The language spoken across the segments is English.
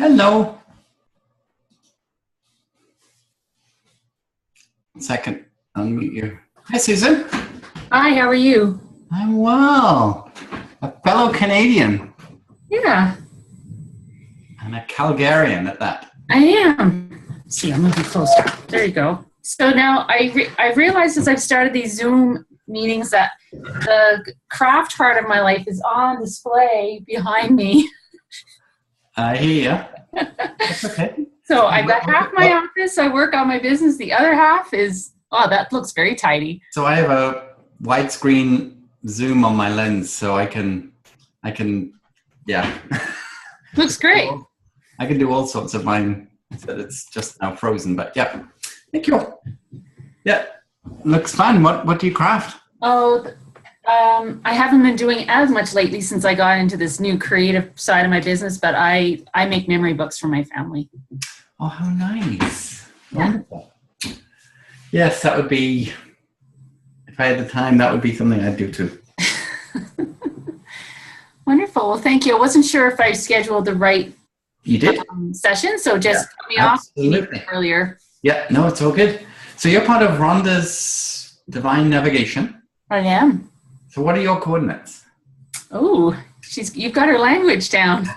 Hello. Second, unmute you. Hi, Susan. Hi, how are you? I'm well. A fellow Canadian. Yeah, And a Calgarian at that. I am. Let's see, I'm moving closer. There you go. So now I realized as I've started these Zoom meetings that the craft part of my life is on display behind me. I hear you. That's okay. So I've got half my office, I work on my business. The other half is, oh, that looks very tidy. So I have a widescreen zoom on my lens, so I can, yeah. Looks great. I can do all sorts of mine. So it's just now frozen, but yeah. Thank you. Yeah, looks fun. What do you craft? Oh, I haven't been doing as much lately since I got into this new creative side of my business, but I make memory books for my family. Oh, how nice. Yeah. Wonderful. Yes, that would be, if I had the time, that would be something I'd do too. Wonderful. Well, thank you. I wasn't sure if I scheduled the right You did? session, so just cut me absolutely. off earlier. Yeah, no, it's all good. So you're part of Rhonda's Divine Navigation. I am. So what are your coordinates? Oh, you've got her language down.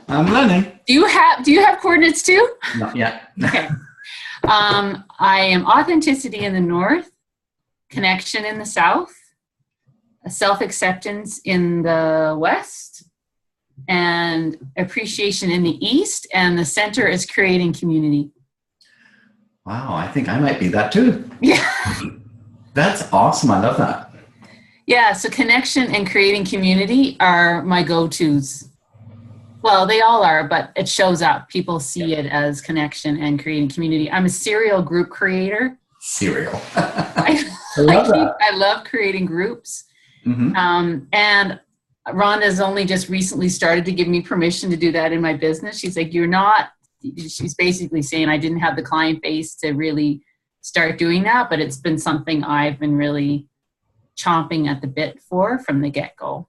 I'm learning. Do you have coordinates too? Not yet. Okay. I am authenticity in the north, connection in the south, self-acceptance in the west, and appreciation in the east, and the center is creating community. Wow, I think I might be that too. Yeah. That's awesome. I love that. Yeah, so connection and creating community are my go-tos. Well, they all are, but it shows up. People see it as connection and creating community. I'm a serial group creator. Serial. I love creating groups. Mm-hmm. And Rhonda's only just recently started to give me permission to do that in my business. She's like, she's basically saying I didn't have the client base to really start doing that, but it's been something I've been really chomping at the bit for from the get-go.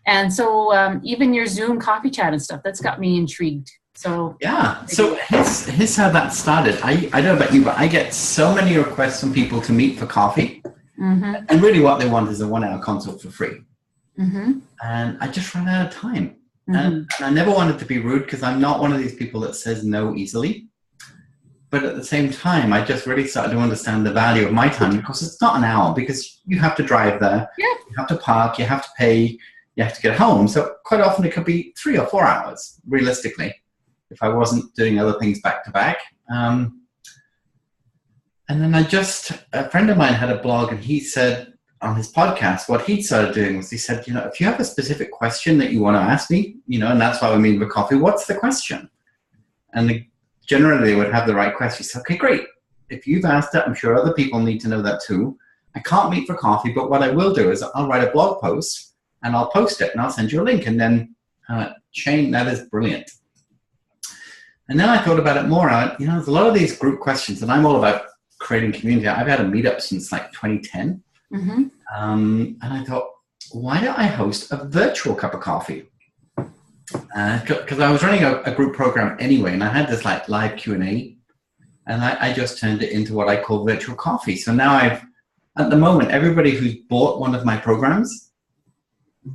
And so even your Zoom coffee chat and stuff, that's got me intrigued. So yeah, so here's how that started. I don't know about you, but I get so many requests from people to meet for coffee. Mm-hmm. And really what they want is a 1-hour consult for free. Mm-hmm. And I just ran out of time. Mm-hmm. And I never wanted to be rude because I'm not one of these people that says no easily. But at the same time, I just really started to understand the value of my time, because it's not an hour, because you have to drive there, Yeah. You have to park, you have to pay, you have to get home. So quite often it could be 3 or 4 hours, realistically, if I wasn't doing other things back to back. And then a friend of mine had a blog, and he said on his podcast, what he started doing was he said, if you have a specific question that you want to ask me, and that's why we meet for coffee, what's the question? And generally they would have the right question. So, okay, great. If you've asked it, I'm sure other people need to know that too. I can't meet for coffee, but what I will do is I'll write a blog post and I'll post it and I'll send you a link, and then Shane, that is brilliant. And then I thought about it more. There's a lot of these group questions, and I'm all about creating community. I've had a meetup since like 2010. Mm-hmm. And I thought, why don't I host a virtual cup of coffee? Because I was running a group program anyway, and I had this like live Q&A, and I just turned it into what I call virtual coffee. So now at the moment, everybody who's bought one of my programs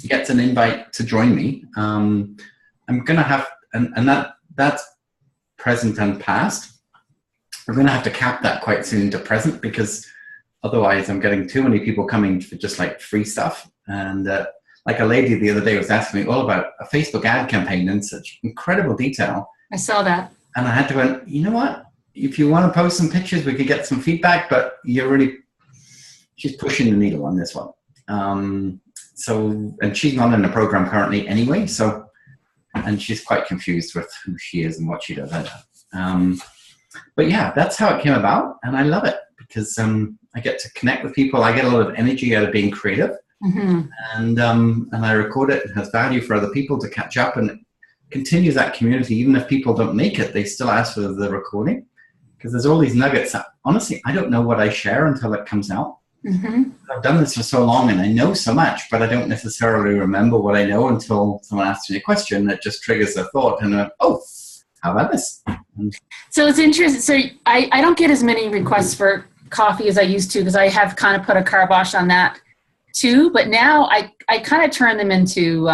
gets an invite to join me. I'm going to have, and that's present and past. We're going to have to cap that quite soon to present, because otherwise I'm getting too many people coming for just like free stuff. And like a lady the other day was asking me all about a Facebook ad campaign in such incredible detail. I saw that. And I had to go, you know what? If you want to post some pictures, we could get some feedback, but she's pushing the needle on this one. And she's not in the program currently anyway, and she's quite confused with who she is and what she does. But yeah, that's how it came about, and I love it because I get to connect with people. I get a lot of energy out of being creative. Mm-hmm. And I record it. It has value for other people to catch up, and it continues that community. Even if people don't make it, they still ask for the recording, because there's all these nuggets that, honestly, I don't know what I share until it comes out. Mm-hmm. I've done this for so long, and I know so much, but I don't necessarily remember what I know until someone asks me a question that just triggers a thought, and how about this? So it's interesting. So I don't get as many requests for coffee as I used to because I have kind of put a kibosh on that too. But now I kind of turn them into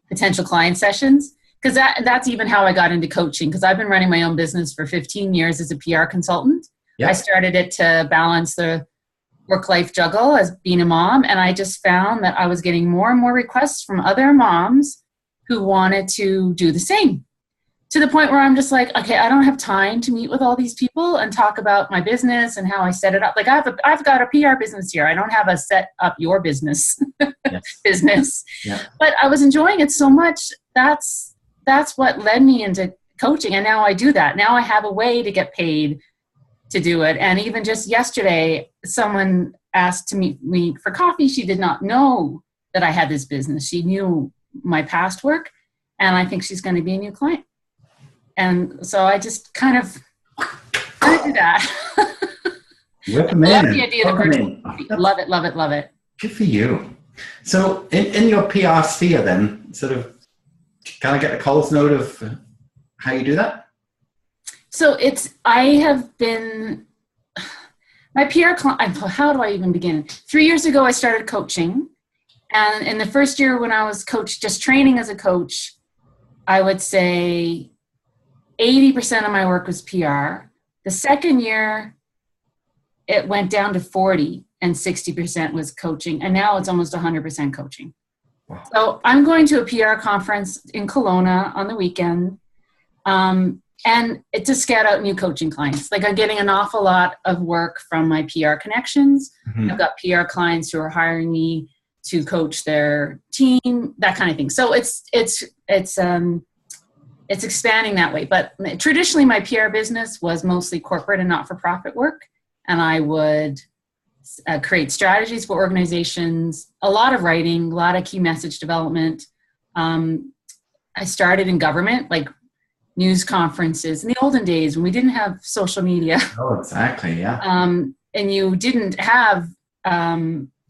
potential client sessions because that's even how I got into coaching because I've been running my own business for 15 years as a PR consultant. Yep. I started it to balance the work-life juggle as being a mom, and I just found that I was getting more and more requests from other moms who wanted to do the same. To the point where I'm just like, okay, I don't have time to meet with all these people and talk about my business and how I set it up. Like I've got a PR business here. I don't have a set up your business business. Yeah. But I was enjoying it so much. That's what led me into coaching. And now I do that. Now I have a way to get paid to do it. And even just yesterday, someone asked to meet me for coffee. She did not know that I had this business. She knew my past work. And I think she's going to be a new client. And so I just kind of do that. Whip them in. I love the idea of the virtual coffee. Love it, love it, love it. Good for you. So in your PR sphere then, sort of, kind of get a Coles note of how you do that? So I have been, my PR client, how do I even begin? 3 years ago, I started coaching. And in the first year when I was just training as a coach, I would say 80% of my work was PR. The second year, it went down to 40 and 60% was coaching. And now it's almost 100% coaching. Wow. So I'm going to a PR conference in Kelowna on the weekend. And it's to scout out new coaching clients. Like I'm getting an awful lot of work from my PR connections. Mm-hmm. I've got PR clients who are hiring me to coach their team, that kind of thing. So it's expanding that way. But traditionally my PR business was mostly corporate and not-for-profit work. And I would create strategies for organizations, a lot of writing, a lot of key message development. I started in government, like news conferences in the olden days when we didn't have social media. Oh, exactly, yeah. And you didn't have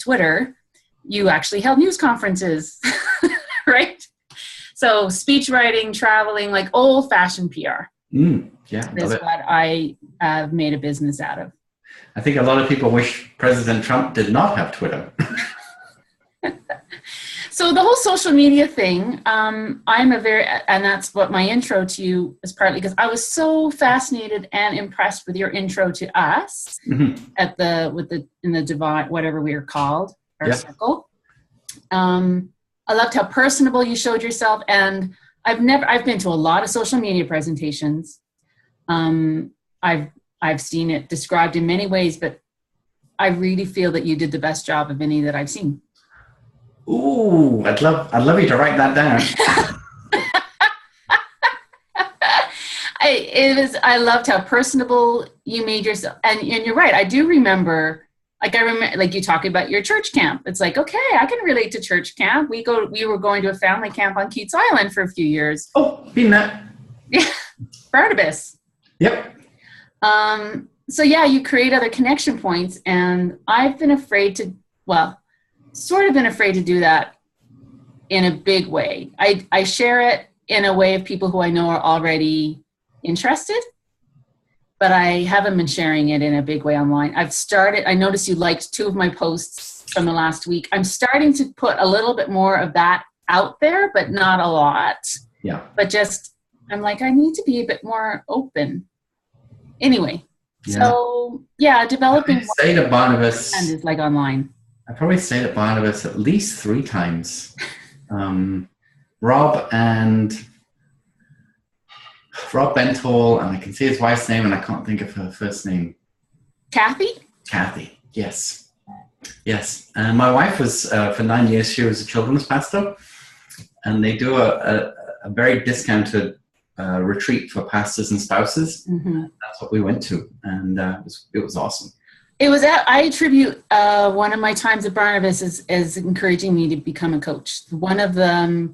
Twitter. You actually held news conferences, right? So speech writing, traveling, like old-fashioned PR. Yeah, is what I have made a business out of. I think a lot of people wish President Trump did not have Twitter. So the whole social media thing, and that's what my intro to you is partly because I was so fascinated and impressed with your intro to us mm-hmm. in the divide, whatever we were called, our circle. I loved how personable you showed yourself, and I've been to a lot of social media presentations. I've seen it described in many ways, but I really feel that you did the best job of any that I've seen. Ooh, I'd love you to write that down. I loved how personable you made yourself, and you're right. I do remember, like you talking about your church camp. It's like, okay, I can relate to church camp. We were going to a family camp on Keats Island for a few years. Oh, been there. Yeah, Barnabas. Yep. So yeah, you create other connection points, and I've been afraid to, sort of been afraid to do that in a big way. I share it in a way of people who I know are already interested, but I haven't been sharing it in a big way online. I noticed you liked 2 of my posts from the last week. I'm starting to put a little bit more of that out there, but not a lot. Yeah. But just, I'm like, I need to be a bit more open. Anyway, so yeah, developing say to Barnabas is like online. I probably say to Barnabas at least 3 times. Rob Bentall, and I can see his wife's name, and I can't think of her first name. Kathy, yes. And my wife was, for 9 years, she was a children's pastor, and they do a very discounted retreat for pastors and spouses. Mm-hmm. That's what we went to, and it was awesome. I attribute one of my times at Barnabas as encouraging me to become a coach. One of the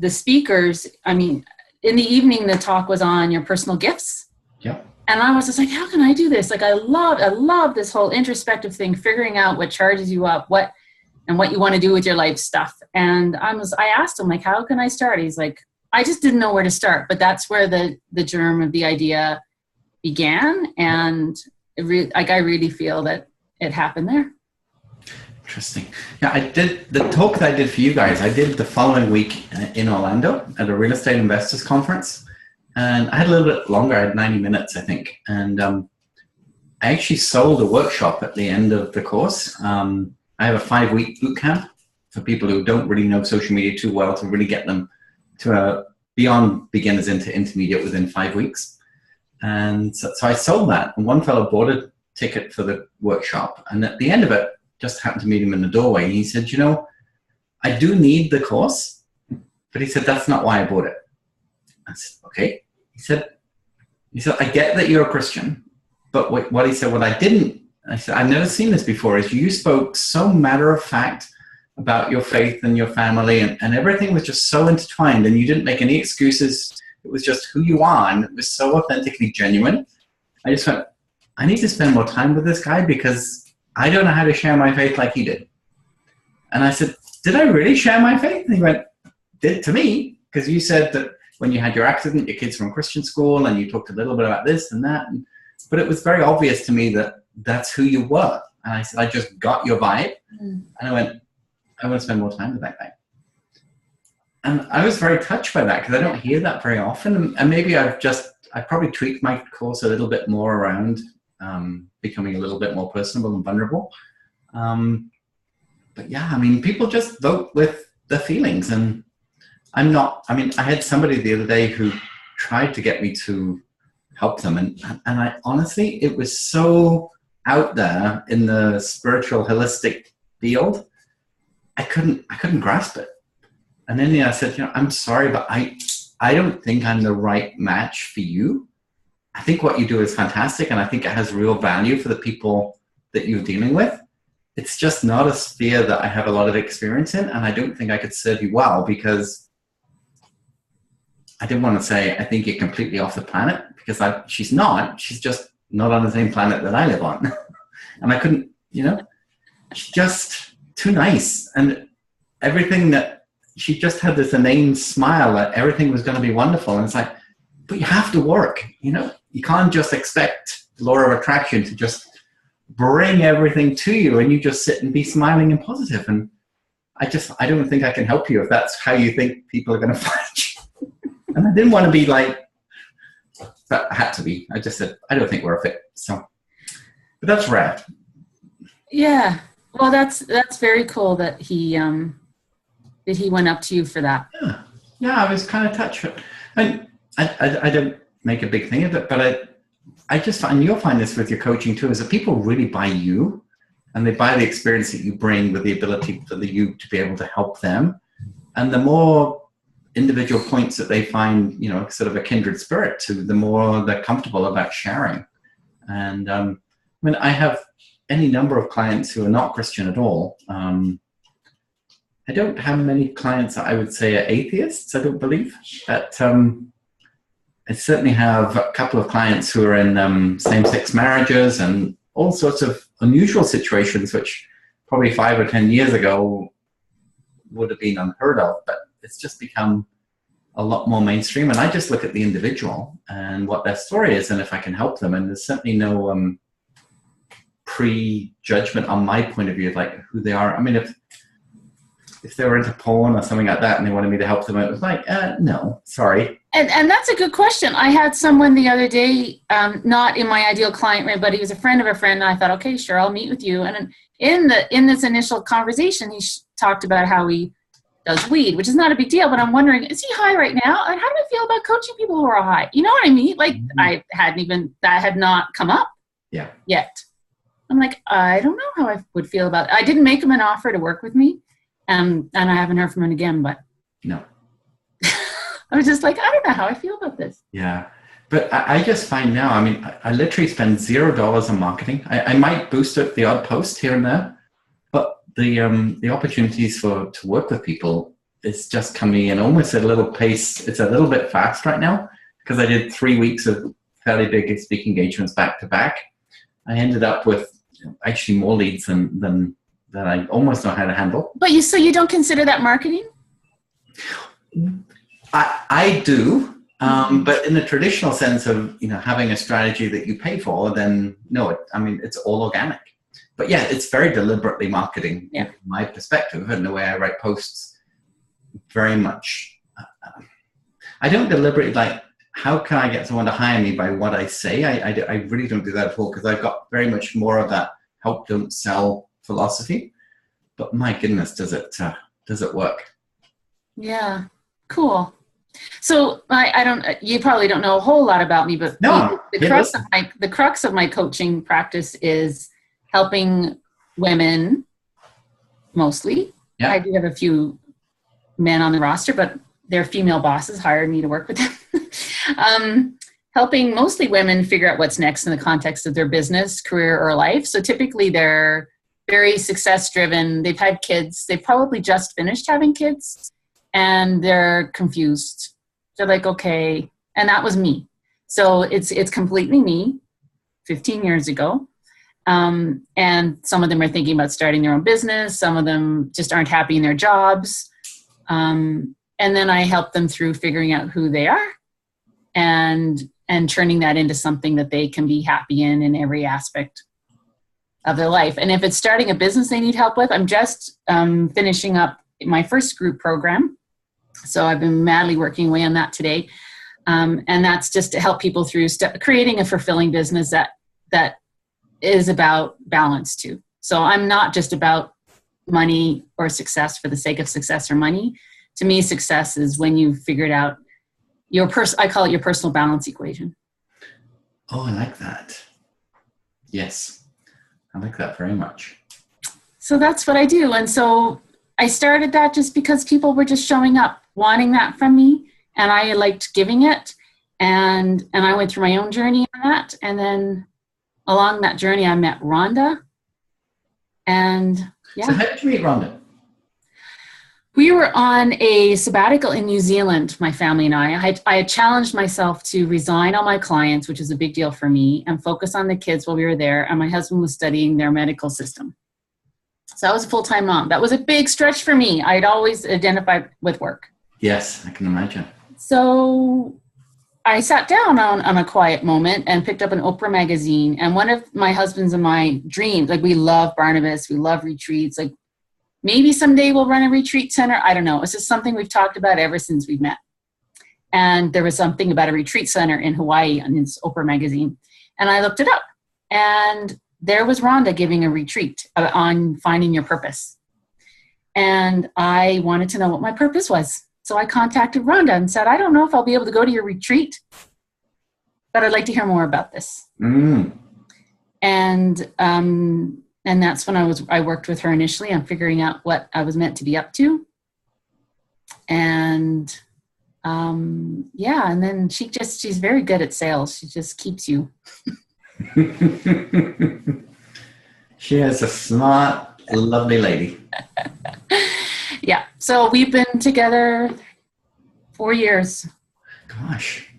speakers, I mean, in the evening, the talk was on your personal gifts. Yeah. And I was just like, how can I do this? Like, I love this whole introspective thing, figuring out what charges you up, what you want to do with your life stuff. And I asked him, like, how can I start? He's like, I just didn't know where to start, but that's where the germ of the idea began. And I really feel that it happened there. Interesting. Yeah, I did the talk that I did for you guys. I did the following week in Orlando at a real estate investors conference, and I had a little bit longer. I had 90 minutes, I think, and I actually sold a workshop at the end of the course. I have a 5-week boot camp for people who don't really know social media too well to really get them to beyond beginners into intermediate within 5 weeks. And so I sold that, and one fellow bought a ticket for the workshop, and at the end of it, just happened to meet him in the doorway. He said, I do need the course, but he said, that's not why I bought it. I said, okay. He said, I get that you're a Christian, but what he said, what I didn't, I said, I've never seen this before, is you spoke so matter of fact about your faith and your family, and everything was just so intertwined, and you didn't make any excuses. It was just who you are, and it was so authentically genuine. I just went, I need to spend more time with this guy because I don't know how to share my faith like he did. And I said, did I really share my faith? And he went, did to me, because you said that when you had your accident, your kid's from Christian school, and you talked a little bit about this and that. But it was very obvious to me that that's who you were. And I said, I just got your vibe. And I went, I want to spend more time with that guy. And I was very touched by that because I don't hear that very often. And maybe I probably tweaked my course a little bit more around becoming a little bit more personable and vulnerable. But yeah, I mean, people just vote with the feelings, and I had somebody the other day who tried to get me to help them. And I honestly, it was so out there in the spiritual holistic field. I couldn't grasp it. And then I said, I'm sorry, but I don't think I'm the right match for you. I think what you do is fantastic, and I think it has real value for the people that you're dealing with. It's just not a sphere that I have a lot of experience in, and I don't think I could serve you well, because I didn't want to say I think you're completely off the planet, because she's not. She's just not on the same planet that I live on. And I couldn't, she's just too nice. And everything that, she just had this inane smile that everything was going to be wonderful. And it's like, but you have to work, You can't just expect the law of attraction to just bring everything to you and you just sit and be smiling and positive. And I don't think I can help you if that's how you think people are going to find you. And I didn't want to be like, but I had to be. I just said, I don't think we're a fit. So, but that's rare. Yeah. Well, that's very cool that he went up to you for that. Yeah, I was kind of touched. And I don't make a big thing of it, but I just find, you'll find this with your coaching too, is that people really buy you, and they buy the experience that you bring with the ability for you to be able to help them. And the more individual points that they find, sort of a kindred spirit to, the more they're comfortable about sharing. And I have any number of clients who are not Christian at all. I don't have many clients that I would say are atheists, I don't believe. But I certainly have a couple of clients who are in same-sex marriages and all sorts of unusual situations, which probably 5 or 10 years ago would have been unheard of. But it's just become a lot more mainstream. And I just look at the individual and what their story is, and if I can help them. And there's certainly no prejudgment on my point of view of like who they are. I mean, if they were into porn or something like that and they wanted me to help them, it was like, no, sorry. And that's a good question. I had someone the other day, not in my ideal client, right, but he was a friend of a friend, and I thought, okay, sure, I'll meet with you. And in this initial conversation, he talked about how he does weed, which is not a big deal, but I'm wondering, is he high right now? And how do I feel about coaching people who are high? You know what I mean? Like, that had not come up yet. I'm like, I don't know how I would feel about it. I didn't make him an offer to work with me. And I haven't heard from him again, but no. I was just like, I don't know how I feel about this. Yeah. But I just find now, I literally spend $0 on marketing. I might boost up the odd post here and there, but the opportunities to work with people is just coming in almost at a little pace. It's a little bit fast right now because I did 3 weeks of fairly big speaking engagements back to back. I ended up with actually more leads than that I almost know how to handle. But so you don't consider that marketing? I do, but in the traditional sense of, having a strategy that you pay for, then no, it's all organic. But yeah, it's very deliberately marketing, Yeah. from my perspective, and the way I write posts. Very much, I don't deliberately how can I get someone to hire me by what I say? I really don't do that at all, because I've got very much more of that help, don't sell philosophy. But my goodness, does it work? Yeah, cool. So you probably don't know a whole lot about me, but No, the crux of my coaching practice is helping women mostly. Yeah. I do have a few men on the roster, but their female bosses hired me to work with them. Helping mostly women figure out what's next in the context of their business, career, or life. So typically they're very success driven. They've had kids. They've probably just finished having kids and they're confused. They're like, okay. And that was me. So it's completely me 15 years ago. And some of them are thinking about starting their own business. Some of them just aren't happy in their jobs. And then I help them through figuring out who they are and turning that into something that they can be happy in every aspect of their life. And if it's starting a business they need help with, I'm just finishing up my first group program. So I've been madly working away on that today. And that's just to help people through creating a fulfilling business that is about balance too. So I'm not just about money or success for the sake of success or money. To me, success is when you've figured out I call it your personal balance equation. Oh, I like that. Yes, I like that very much. So that's what I do. And so I started that just because people were just showing up, wanting that from me. And I liked giving it. And I went through my own journey on that. And then along that journey, I met Rhonda. And yeah. So how did you meet Rhonda? We were on a sabbatical in New Zealand, my family and I. I had challenged myself to resign all my clients, which is a big deal for me, and focus on the kids while we were there. And my husband was studying their medical system. So I was a full-time mom. That was a big stretch for me. I'd always identified with work. Yes, I can imagine. So I sat down on a quiet moment and picked up an Oprah magazine. And one of my husband's and my dreams, we love Barnabas, we love retreats. Maybe someday we'll run a retreat center. I don't know. It's just something we've talked about ever since we've met. And there was something about a retreat center in Hawaii on this Oprah magazine. And I looked it up. And there was Rhonda giving a retreat on finding your purpose. And I wanted to know what my purpose was. So I contacted Rhonda and said, I don't know if I'll be able to go to your retreat, but I'd like to hear more about this. And that's when I worked with her initially on figuring out what I was meant to be up to. And and then she's very good at sales. She just keeps you. She is a smart, lovely lady. Yeah. So we've been together 4 years. Gosh.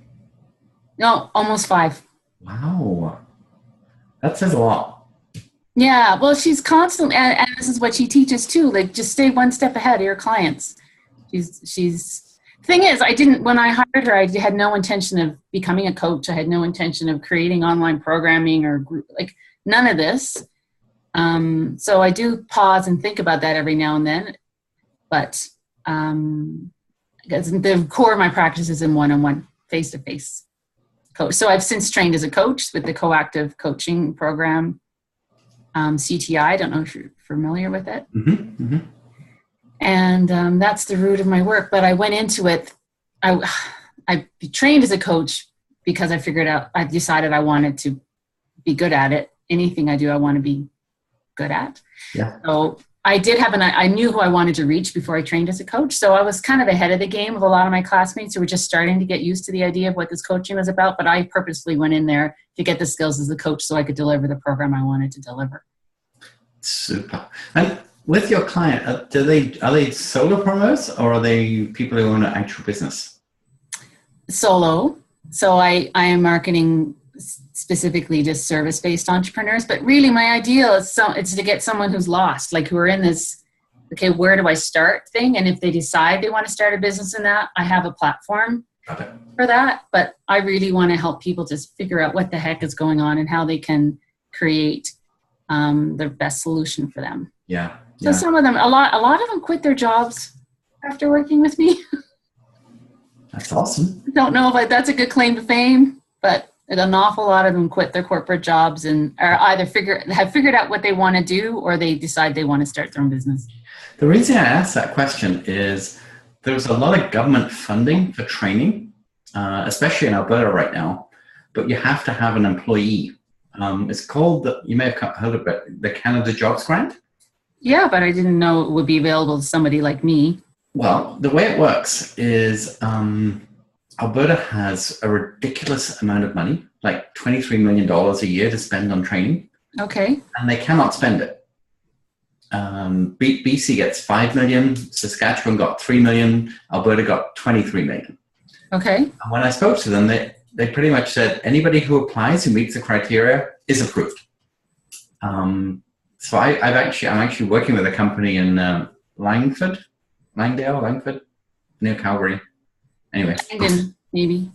No, almost 5. Wow. That says a lot. Yeah, well, she's constantly, and this is what she teaches too, just stay one step ahead of your clients. Thing is, when I hired her, I had no intention of becoming a coach. I had no intention of creating online programming or group, none of this. So I do pause and think about that every now and then, but the core of my practice is in one-on-one, face-to-face coach. So I've since trained as a coach with the Coactive Coaching Program. CTI, I don't know if you're familiar with it. Mm-hmm, mm-hmm. And that's the root of my work. But I went into it, I trained as a coach because I decided I wanted to be good at it. Anything I do, I want to be good at. Yeah. So I knew who I wanted to reach before I trained as a coach. So I was kind of ahead of the game of a lot of my classmates who were just starting to get used to the idea of what this coaching was about. But I purposely went in there to get the skills as a coach so I could deliver the program I wanted to deliver. Super. And with your client, are they solopreneurs or are they people who own an actual business? Solo. So I am marketing specifically to service-based entrepreneurs, but really my ideal is to get someone who's lost, who are in this okay, where do I start thing. And if they decide they want to start a business in that, I have a platform for that. But I really want to help people just figure out what the heck is going on and how they can create the best solution for them. Yeah. So some of them, a lot of them quit their jobs after working with me. That's awesome. I don't know if that's a good claim to fame, but an awful lot of them quit their corporate jobs and are either have figured out what they want to do, or they decide they want to start their own business. The reason I asked that question is there's a lot of government funding for training, especially in Alberta right now, but you have to have an employee. It's called, you may have heard of it, the Canada Jobs Grant. Yeah, but I didn't know it would be available to somebody like me. Well, the way it works is Alberta has a ridiculous amount of money, like $23 million a year to spend on training. Okay. And they cannot spend it. BC gets $5 million, Saskatchewan got $3 million, Alberta got $23 million. Okay. And when I spoke to them, they pretty much said anybody who applies who meets the criteria is approved. So I'm actually working with a company in Langford, near Calgary. Anyway. Langdon, maybe.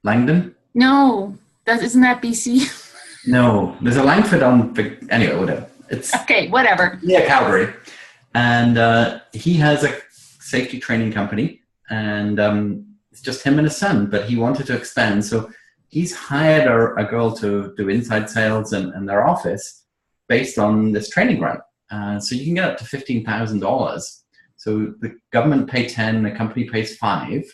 Langdon? No, isn't that BC? No, there's a Langford anyway, whatever. It's okay, whatever. Near Calgary. And he has a safety training company, and it's just him and his son, but he wanted to expand. So he's hired a girl to do inside sales in their office based on this training grant. So you can get up to $15,000. So the government pay 10, the company pays 5.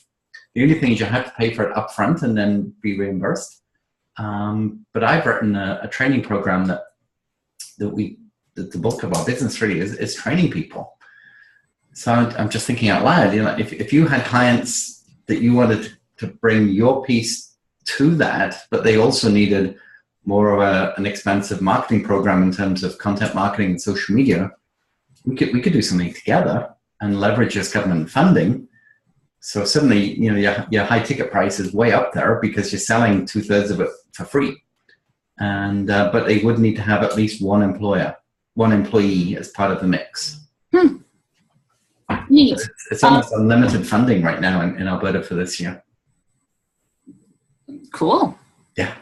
The only thing is you have to pay for it upfront and then be reimbursed. But I've written a training program that the bulk of our business really is training people. So I'm just thinking out loud, if you had clients that you wanted to bring your piece to that, but they also needed more of an expensive marketing program in terms of content marketing and social media, we could do something together and leverage this government funding. So suddenly, your high ticket price is way up there because you're selling 2/3 of it for free. And but they would need to have at least one employee as part of the mix. Neat. It's almost unlimited funding right now in Alberta for this year. Cool. Yeah.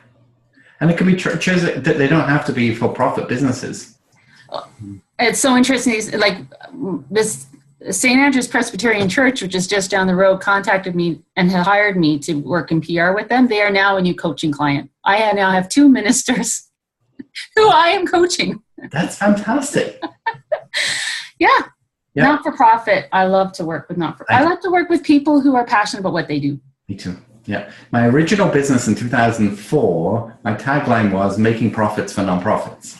And it can be churches that they don't have to be for-profit businesses. It's so interesting. Like this St. Andrew's Presbyterian Church, which is just down the road, contacted me and hired me to work in PR with them. They are now a new coaching client. I now have 2 ministers who I am coaching. That's fantastic. Yeah. Not-for-profit. I love to work with I love to work with people who are passionate about what they do. Me too. Yeah. My original business in 2004, my tagline was making profits for nonprofits.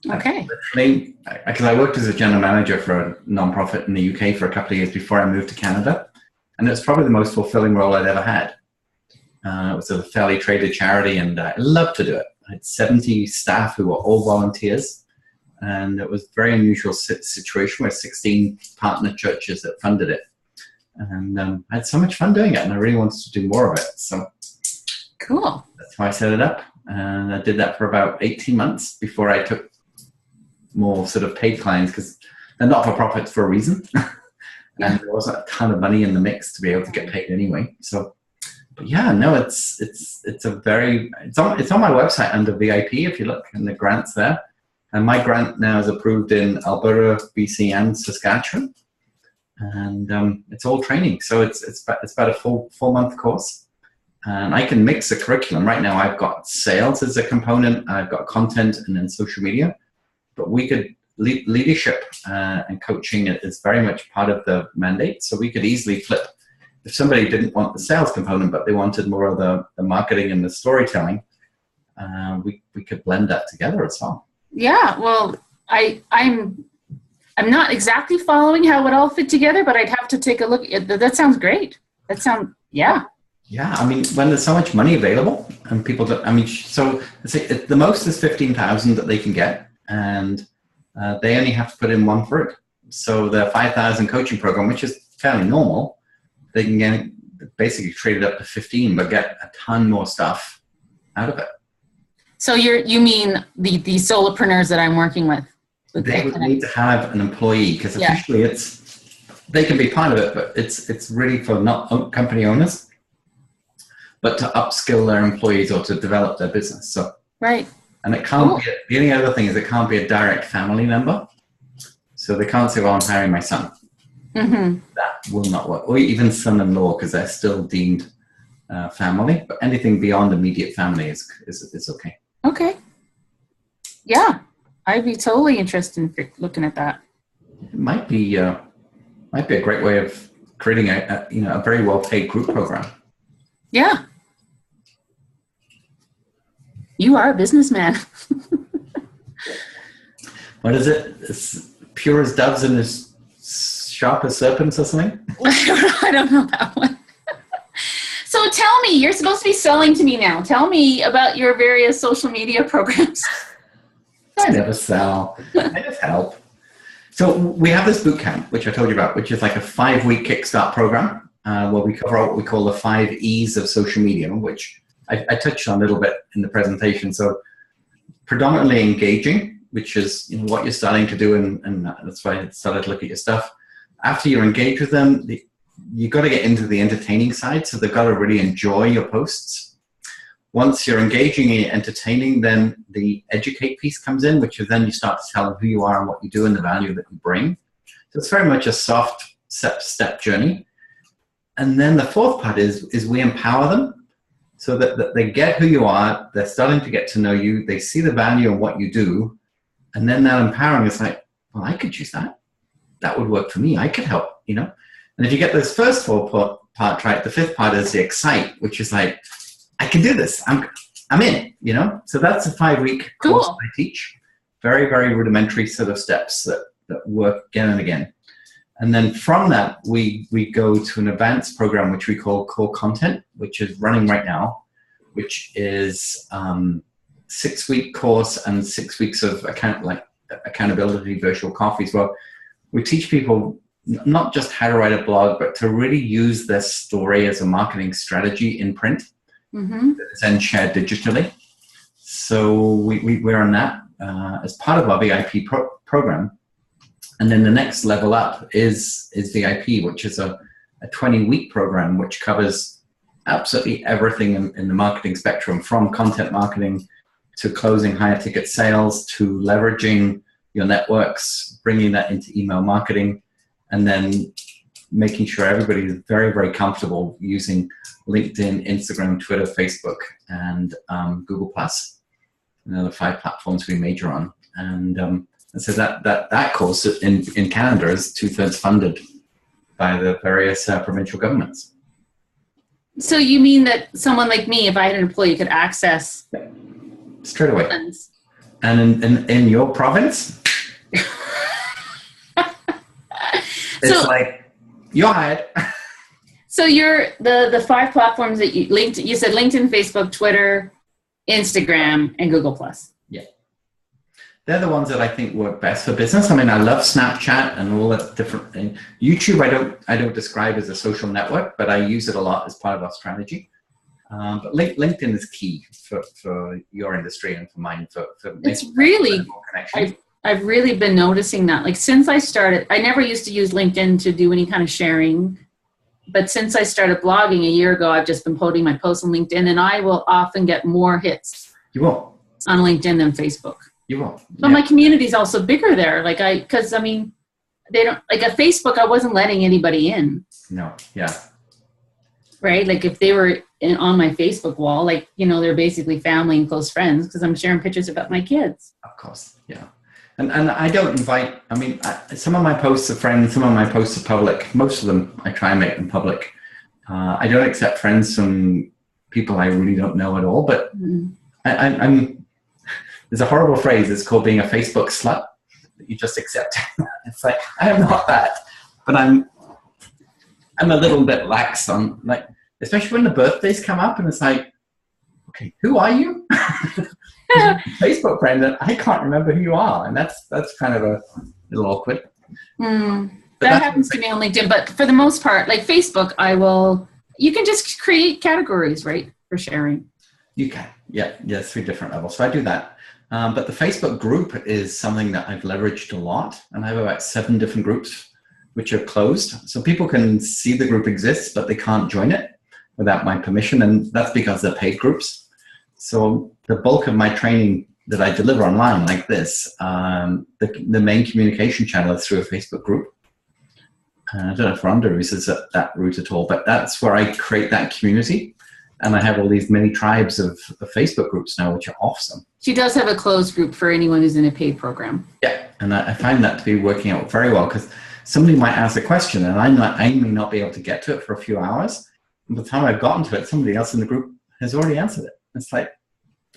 Okay. Because I worked as a general manager for a nonprofit in the UK for a couple of years before I moved to Canada. And it's probably the most fulfilling role I'd ever had. It was a fairly traded charity, and I loved to do it. I had 70 staff who were all volunteers. And it was a very unusual situation with 16 partner churches that funded it. And I had so much fun doing it, and I really wanted to do more of it. So cool. That's why I set it up. And I did that for about 18 months before I took more sort of paid clients, because they're not for profits for a reason. And there wasn't a ton of money in the mix to be able to get paid anyway. So, but yeah, no, it's on my website under VIP if you look, and the grant's there. And my grant now is approved in Alberta, BC, and Saskatchewan. And it's all training. So it's about a full month course. And I can mix the curriculum. Right now I've got sales as a component, I've got content, and then social media. But we could, leadership and coaching is very much part of the mandate. So we could easily flip. If somebody didn't want the sales component, but they wanted more of the marketing and the storytelling, we could blend that together as well. Yeah, well, I'm not exactly following how it all fit together, but I'd have to take a look. That sounds great. Yeah. Yeah, I mean, when there's so much money available and people so the most is 15,000 that they can get, and they only have to put in 1/3. So the 5,000 coaching program, which is fairly normal, they can get basically trade it up to 15, but get a ton more stuff out of it. So you mean the solopreneurs that I'm working with? with They the would need to have an employee because officially they can be part of it, but it's really for not company owners, but to upskill their employees or to develop their business. So right. And it can't be, the only other thing is it can't be a direct family member. So they can't say, well, I'm hiring my son. Mm-hmm. That will not work. Or even son-in-law, because they're still deemed family. But anything beyond immediate family is okay. Okay. Yeah. I'd be totally interested in looking at that. It might be a great way of creating a very well-paid group program. Yeah. You are a businessman. What is it? It's pure as doves and as sharp as serpents or something? I don't know that one. So tell me, you're supposed to be selling to me now. Tell me about your various social media programs. I never sell. I just help. So we have this boot camp, which I told you about, which is like a 5-week kickstart program where we cover what we call the 5 E's of social media, which I touched on a little bit in the presentation. So predominantly engaging, which is what you're starting to do, and that's why I started to look at your stuff. After you engage with them, you've got to get into the entertaining side, so they've got to really enjoy your posts. Once you're engaging and entertaining, then the educate piece comes in, which is then you start to tell them who you are and what you do and the value that you bring. So it's very much a soft step journey. And then the fourth part is we empower them so that they get who you are, they're starting to get to know you, they see the value in what you do, and then that empowering is like, well, I could use that. That would work for me. I could help, And if you get those first 4 parts right, the 5th part is the excite, which is like, I can do this. I'm in it, So that's a 5-week course I teach. Very, very rudimentary sort of steps that work again and again. And then from that, we go to an advanced program, which we call Core Content, which is running right now, which is 6-week course and 6 weeks of accountability virtual coffees. Well, we teach people not just how to write a blog, but to really use their story as a marketing strategy in print. Mm-hmm. That's then shared digitally. So we're on that as part of our VIP program. And then the next level up is VIP, which is a 20-week program, which covers absolutely everything in the marketing spectrum, from content marketing to closing higher ticket sales to leveraging your networks, bringing that into email marketing, and then making sure everybody is very, very comfortable using LinkedIn, Instagram, Twitter, Facebook, and Google+. And the 5 platforms we major on. And so that course in Canada is 2/3 funded by the various provincial governments. So you mean that someone like me, if I had an employee, could access straight away? Funds. And in your province, it's like you're hired. So you're the 5 platforms that you said LinkedIn, Facebook, Twitter, Instagram, and Google+. Yeah. They're the ones that I think work best for business. I mean, I love Snapchat and all that different thing. YouTube, I don't describe as a social network, but I use it a lot as part of our strategy. But LinkedIn is key for your industry and for mine. It's really, I've really been noticing that. Like since I started, I never used to use LinkedIn to do any kind of sharing. But since I started blogging a year ago, I've just been putting my posts on LinkedIn, and I will often get more hits. You will. On LinkedIn than Facebook. You will. But my community is also bigger there. Because they don't, like at Facebook, I wasn't letting anybody in. No, yeah. Right? Like if they were on my Facebook wall, they're basically family and close friends because I'm sharing pictures about my kids. Of course, yeah. And I don't invite, some of my posts are friends, some of my posts are public. Most of them, I try and make them public. I don't accept friends from people I really don't know at all, but there's a horrible phrase, it's called being a Facebook slut, that you just accept. It's like, I am not that, but I'm a little bit lax on, especially when the birthdays come up and it's like, okay, who are you? Facebook friend, and I can't remember who you are, and that's kind of a little awkward. That happens to me on LinkedIn, but for the most part, like Facebook, you can just create categories, right, for sharing. You can, yeah, 3 different levels. So I do that. But the Facebook group is something that I've leveraged a lot, and I have about 7 different groups which are closed. So people can see the group exists, but they can't join it without my permission, and that's because they're paid groups. So the bulk of my training that I deliver online like this, the main communication channel is through a Facebook group. I don't know if Rhonda uses that route at all, but that's where I create that community. And I have all these mini tribes of Facebook groups now, which are awesome. She does have a closed group for anyone who's in a paid program. Yeah, and I find that to be working out very well, because somebody might ask a question and I may not be able to get to it for a few hours. And by the time I've gotten to it, somebody else in the group has already answered it. It's like,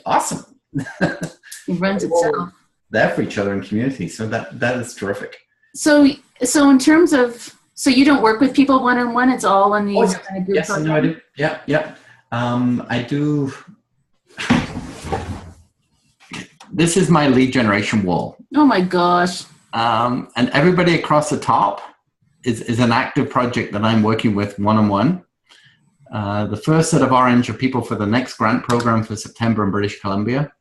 awesome. It runs itself. They're for each other in community, so that is terrific. So in terms of, so you don't work with people one-on-one, it's all on these kind of group Yes, no, I do. Yeah. I do. This is my lead generation wall. Oh my gosh. And everybody across the top is an active project that I'm working with one-on-one. The first set of orange are people for the next grant program for September in British Columbia.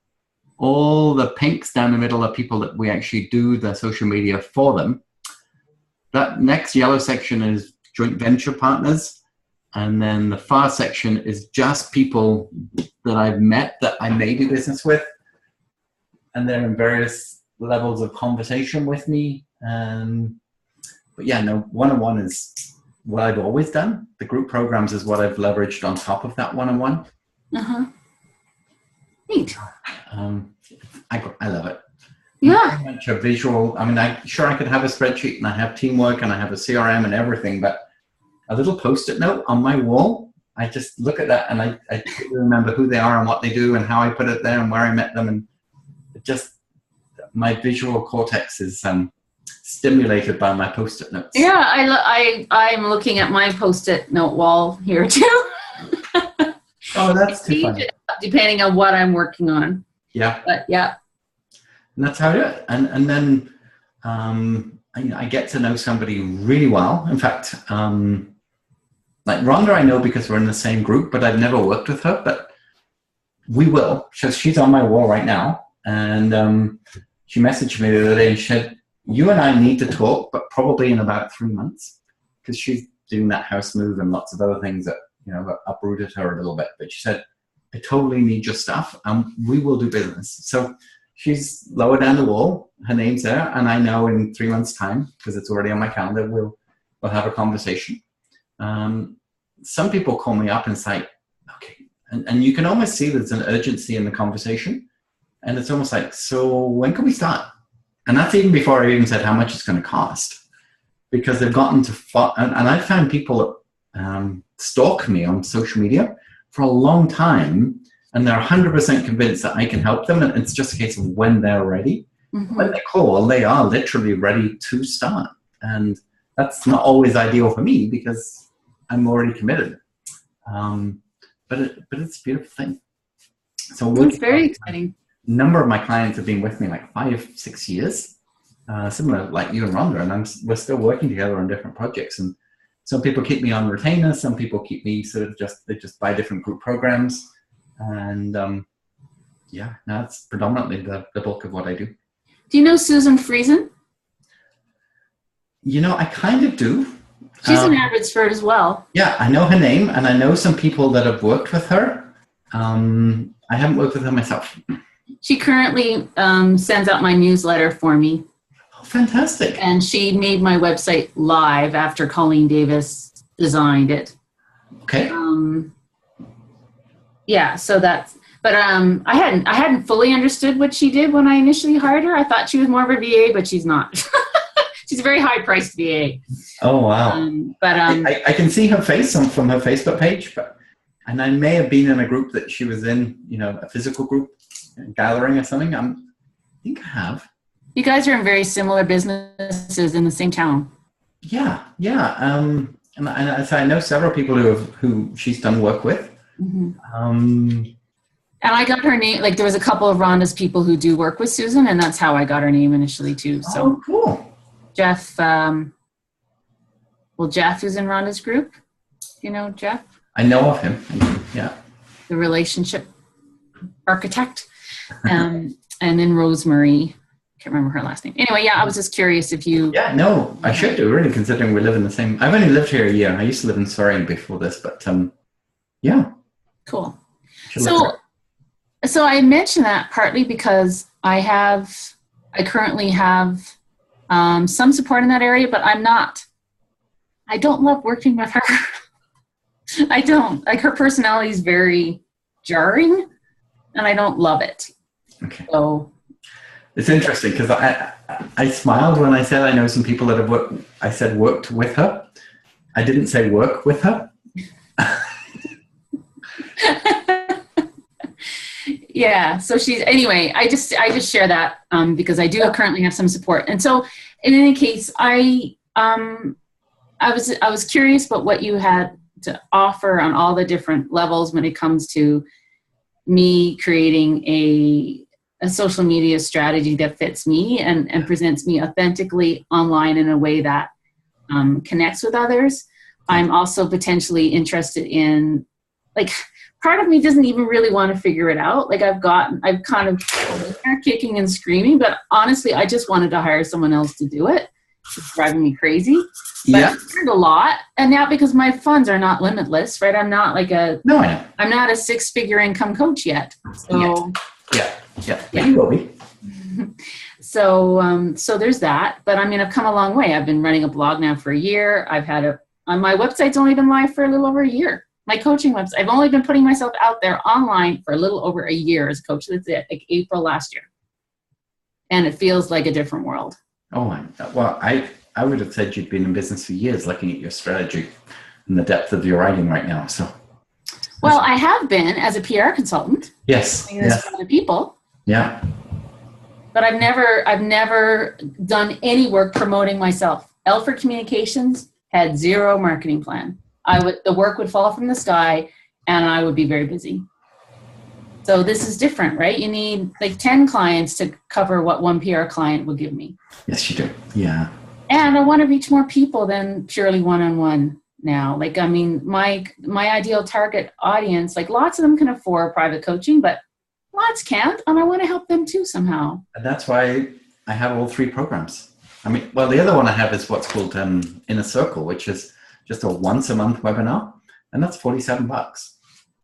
All the pinks down the middle are people that we actually do the social media for them. That next yellow section is joint venture partners. And then the far section is just people that I've met that I may do business with. And they're in various levels of conversation with me. But yeah, no, one-on-one is what I've always done. The group programs is what I've leveraged on top of that one-on-one. Uh-huh. Neat. I love it. Yeah. Very much a visual. I mean, I could have a spreadsheet and I have teamwork and I have a CRM and everything, but a little Post-it note on my wall, I just look at that and I remember who they are and what they do and how I put it there and where I met them, and it just, my visual cortex is stimulated by my Post-it notes. Yeah, I'm looking at my Post-it note wall here too. Oh, that's too funny. Depending on what I'm working on. Yeah. But yeah. And that's how I do it. And then I get to know somebody really well. In fact, like Rhonda, I know because we're in the same group, but I've never worked with her, but we will. She's on my wall right now. And she messaged me the other day and she said, you and I need to talk, but probably in about 3 months, because she's doing that house move and lots of other things that, uprooted her a little bit. But she said, I totally need your stuff and we will do business. So she's lower down the wall, her name's there, and I know in 3 months' time, because it's already on my calendar, we'll have a conversation. Some people call me up and say, okay, and you can almost see there's an urgency in the conversation, and it's almost like, so when can we start? And that's even before I even said how much it's going to cost, because they've gotten to, and I've found people stalk me on social media for a long time, and they're 100% convinced that I can help them, and it's just a case of when they're ready. Mm-hmm. When they call, they are literally ready to start, and that's not always ideal for me because I'm already committed. But it's a beautiful thing. So it's very exciting. A number of my clients have been with me like 5-6 years, similar like you and Rhonda, and we're still working together on different projects. And some people keep me on retainer, some people keep me they just buy different group programs. And that's predominantly the bulk of what I do. Do you know Susan Friesen? I kind of do. She's in Abbotsford as well. Yeah, I know her name, and I know some people that have worked with her. I haven't worked with her myself. She currently sends out my newsletter for me. Oh, fantastic. And she made my website live after Colleen Davis designed it. Okay. Yeah, so that's, but I hadn't fully understood what she did when I initially hired her. I thought she was more of a VA, but she's not. She's a very high-priced VA. Oh, wow. I can see her face from her Facebook page, and I may have been in a group that she was in, a physical group, a gathering or something. I think I have. You guys are in very similar businesses in the same town. Yeah. And I know several people who she's done work with. Mm-hmm. And I got her name, like there was a couple of Rhonda's people who do work with Susan, and that's how I got her name initially too. So oh, cool. Jeff, Jeff is in Rhonda's group. You know Jeff? I know of him. Yeah. The relationship architect. and then Rosemary. Can't remember her last name. Anyway, yeah, I was just curious if you. Yeah, no, I should do, really, considering we live in the same. I've only lived here a year. I used to live in Surrey before this, but yeah. Cool. So I mentioned that partly because I currently have some support in that area, but I don't love working with her. I don't. Like, her personality is very jarring, and I don't love it. Okay. So it's interesting because I smiled when I said I know some people that have worked. I said worked with her. I didn't say work with her. Yeah. So anyway, I just share that because I do currently have some support. And so in any case, I was curious about what you had to offer on all the different levels when it comes to me creating a social media strategy that fits me and presents me authentically online in a way that connects with others. I'm also potentially interested in, like, part of me doesn't even really want to figure it out. Like, I've kind of kicking and screaming, but honestly, I just wanted to hire someone else to do it. It's driving me crazy. But Yeah. I've learned a lot. And now, because my funds are not limitless, right? I'm not like No, I know. I'm not a 6-figure income coach yet. So Yeah. But you will be. so there's that. But I mean, I've come a long way. I've been running a blog now for a year. My website's only been live for a little over a year. My coaching website, I've only been putting myself out there online for a little over a year as a coach. That's it, like April last year. And it feels like a different world. Oh, well, I would have said you'd been in business for years, looking at your strategy and the depth of your writing right now. So, well, I have been as a PR consultant. Yes. Doing this for other people. Yeah. But I've never done any work promoting myself. Elford Communications had zero marketing plan. The work would fall from the sky, and I would be very busy. So this is different, right? You need like 10 clients to cover what one PR client will give me. Yes, you do. Yeah. And I want to reach more people than purely one-on-one now. Like, I mean, my ideal target audience, like, lots of them can afford private coaching, but lots can't, and I want to help them too somehow. And that's why I have all 3 programs. I mean, well, the other one I have is what's called Inner Circle, which is just a once-a-month webinar, and that's $47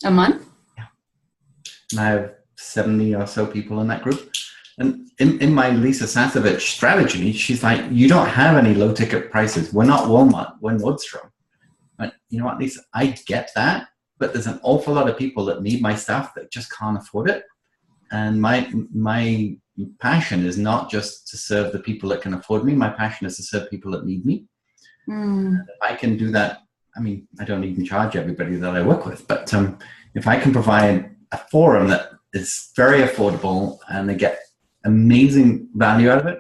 A month? Yeah. And I have 70 or so people in that group. And in my Lisa Sasevich strategy, she's like, you don't have any low-ticket prices. We're not Walmart. We're Nordstrom. But you know what, Lisa? I get that, but there's an awful lot of people that need my stuff that just can't afford it. And my passion is not just to serve the people that can afford me. My passion is to serve people that need me. If I can do that, I mean, I don't even charge everybody that I work with, but if I can provide a forum that is very affordable and they get amazing value out of it,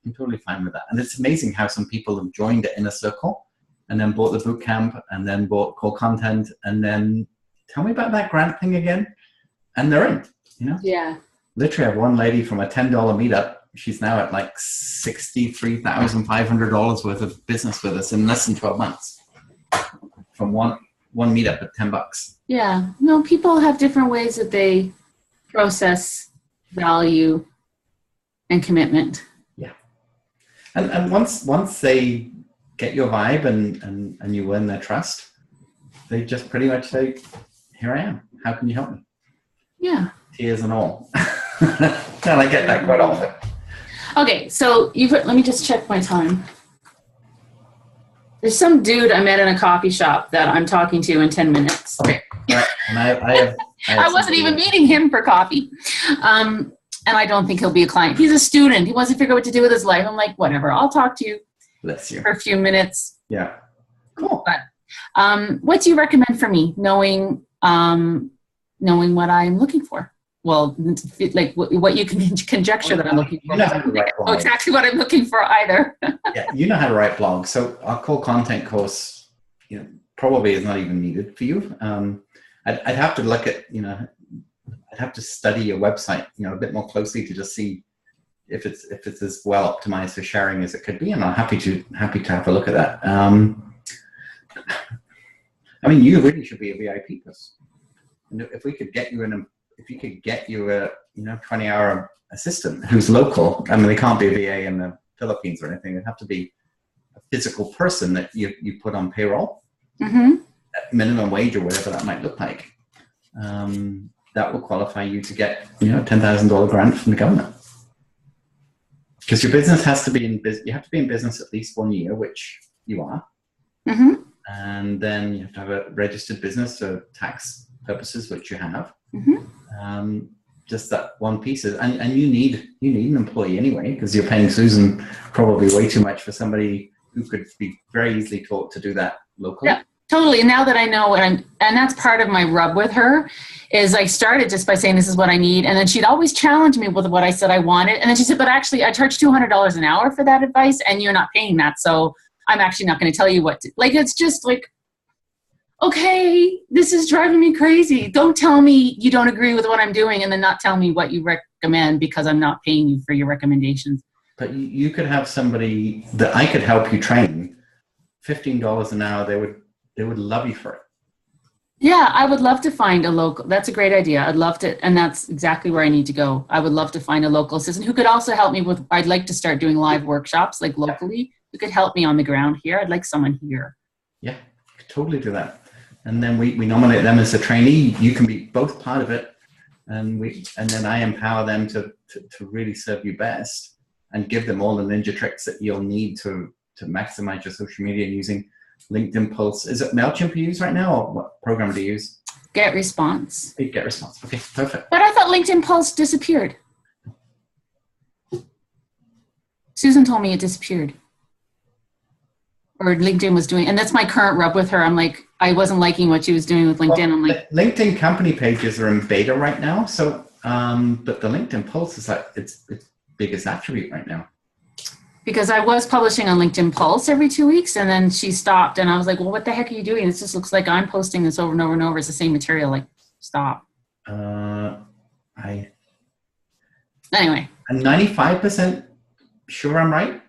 I'm totally fine with that. And it's amazing how some people have joined the Inner Circle and then bought the boot camp and then bought core content and then tell me about that grant thing again. And they're in, you know? Yeah. Literally, I have one lady from a $10 meetup. She's now at like $63,500 worth of business with us in less than 12 months from one meetup at $10. Yeah. No, people have different ways that they process value and commitment. Yeah. And once they get your vibe and you win their trust, they just pretty much say, here I am. How can you help me? Yeah. Tears and all. And I get that quite often. Okay, so let me just check my time. There's some dude I met in a coffee shop that I'm talking to in 10 minutes. Okay. Right. And I wasn't even meeting him for coffee. And I don't think he'll be a client. He's a student. He wants to figure out what to do with his life. I'm like, whatever, I'll talk to you. Bless you. For a few minutes. Yeah. Cool. But what do you recommend for me, knowing what I'm looking for? Well, like what you can conjecture that I'm looking for. You know how to write know exactly what I'm looking for either. Yeah, you know how to write blogs. So our core content course, probably is not even needed for you. I'd have to look at, I'd have to study your website, a bit more closely to just see if it's as well optimized for sharing as it could be. And I'm happy to have a look at that. I mean, you really should be a VIP person. And if we could get you in if you could get you a 20-hour assistant who's local. I mean, they can't be a VA in the Philippines or anything. They have to be a physical person that you put on payroll, at minimum wage or whatever that might look like. That will qualify you to get $10,000 grant from the government. Because your business has to be you have to be in business at least 1 year, which you are. And then you have to have a registered business for tax purposes, which you have. Just that one piece and you need an employee anyway, because you're paying Susan probably way too much for somebody who could be very easily taught to do that locally. Yeah, totally. And now that I know and that's part of my rub with her, is I started just by saying this is what I need, and then she'd always challenge me with what I said I wanted, and then she said, but actually I charge $200 an hour for that advice, and you're not paying that, so I'm actually not going to tell you what to, like, it's just like, okay, this is driving me crazy. Don't tell me you don't agree with what I'm doing and then not tell me what you recommend because I'm not paying you for your recommendations. But you could have somebody that I could help you train, $15 an hour. They would love you for it. Yeah, I would love to find a local. That's a great idea. I'd love to, and that's exactly where I need to go. I would love to find a local assistant who could also help me with. I'd like to start doing live workshops, like locally. Who could help me on the ground here. I'd like someone here. Yeah, could totally do that. And then we nominate them as a trainee. You can be both part of it, and then I empower them to really serve you best and give them all the ninja tricks that you'll need to maximize your social media using LinkedIn Pulse. Is it MailChimp you use right now, or what program do you use? GetResponse. GetResponse. Okay, perfect. But I thought LinkedIn Pulse disappeared. Susan told me it disappeared. Or LinkedIn was doing, and that's my current rub with her. I'm like, I wasn't liking what she was doing with LinkedIn. Well, I'm like, LinkedIn company pages are in beta right now. So, but the LinkedIn Pulse is like its biggest attribute right now. Because I was publishing on LinkedIn Pulse every 2 weeks, and then she stopped, and I was like, well, what the heck are you doing? This just looks like I'm posting this over and over and over. It's the same material. Like, stop. Anyway. I'm 95% sure I'm right.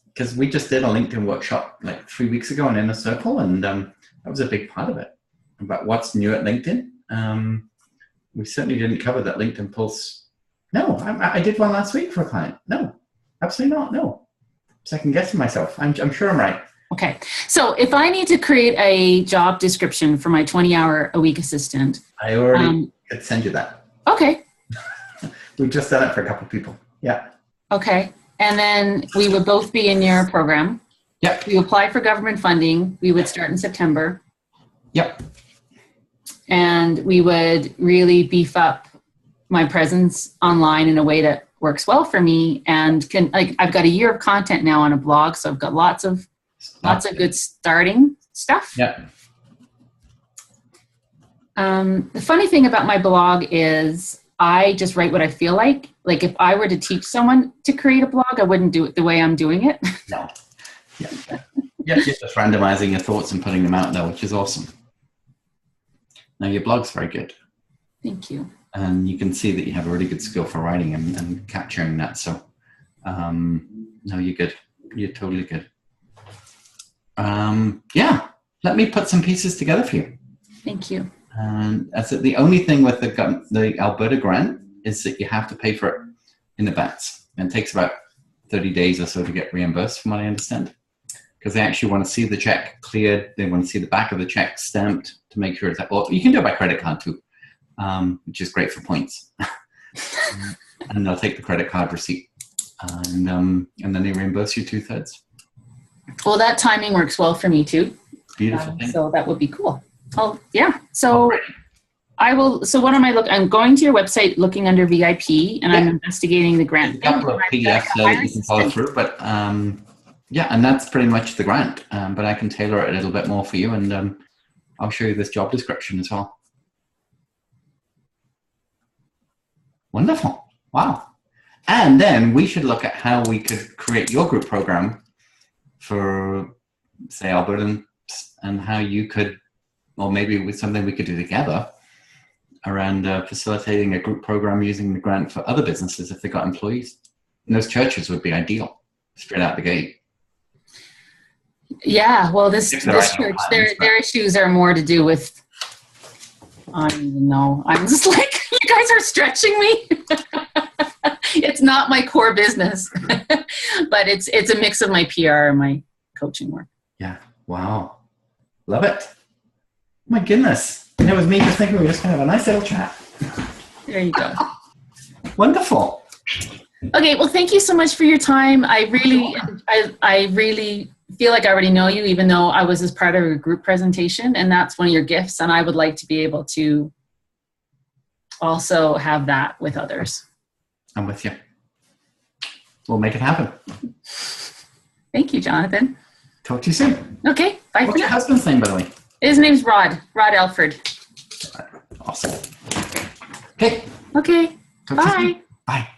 Because we just did a LinkedIn workshop like 3 weeks ago on Inner Circle, and that was a big part of it, about what's new at LinkedIn. We certainly didn't cover that LinkedIn Pulse. No, I did one last week for a client. No, absolutely not. No. Second guessing myself. I'm sure I'm right. Okay. So if I need to create a job description for my 20-hour-a-week assistant. I already could send you that. Okay. We've just done it for a couple of people. Yeah. Okay. And then we would both be in your program. Yep. We apply for government funding. We would start in September. Yep. And we would really beef up my presence online in a way that works well for me, and I've got a year of content now on a blog, so I've got lots of good starting stuff. Yeah. The funny thing about my blog is I just write what I feel like. Like if I were to teach someone to create a blog, I wouldn't do it the way I'm doing it. No. Yeah. Yeah, you're just randomizing your thoughts and putting them out there, which is awesome. Now your blog's very good. Thank you. And you can see that you have a really good skill for writing and capturing that. So, no, you're good. You're totally good. Yeah, let me put some pieces together for you. Thank you. And that's it. The only thing with the Alberta grant is that you have to pay for it in advance. And it takes about 30 days or so to get reimbursed, from what I understand. Because they actually want to see the check cleared. They want to see the back of the check stamped to make sure it's like, well, you can do it by credit card too, which is great for points. And they'll take the credit card receipt. And then they reimburse you 2/3. Well, that timing works well for me too. Beautiful thing. So that would be cool. Oh, yeah. So I will. So what am I looking? I'm going to your website, looking under VIP, and I'm investigating the grant. A couple of PDFs that you can follow through, but yeah, and that's pretty much the grant. But I can tailor it a little bit more for you, and I'll show you this job description as well. Wonderful. Wow. And then we should look at how we could create your group program for, say, Albertans, and how you could, or maybe with something we could do together around facilitating a group program using the grant for other businesses if they got employees. And those churches would be ideal, straight out the gate. Yeah, well, this church, their issues are more to do with I don't even know. I'm just like, you guys are stretching me. It's not my core business, but it's a mix of my PR and my coaching work. Yeah. Wow. Love it. My goodness. It was me just thinking we were just going to have a nice little chat. There you go. Wonderful. Okay. Well, thank you so much for your time. I really feel like I already know you, even though I was as part of a group presentation, and that's one of your gifts. And I would like to be able to also have that with others. I'm with you. We'll make it happen. Thank you, Jonathan. Talk to you soon. Okay. Bye. What's your husband's name, by the way? His name's Rod Alford. Awesome. Okay. Okay. Talk to you soon. Bye. Bye.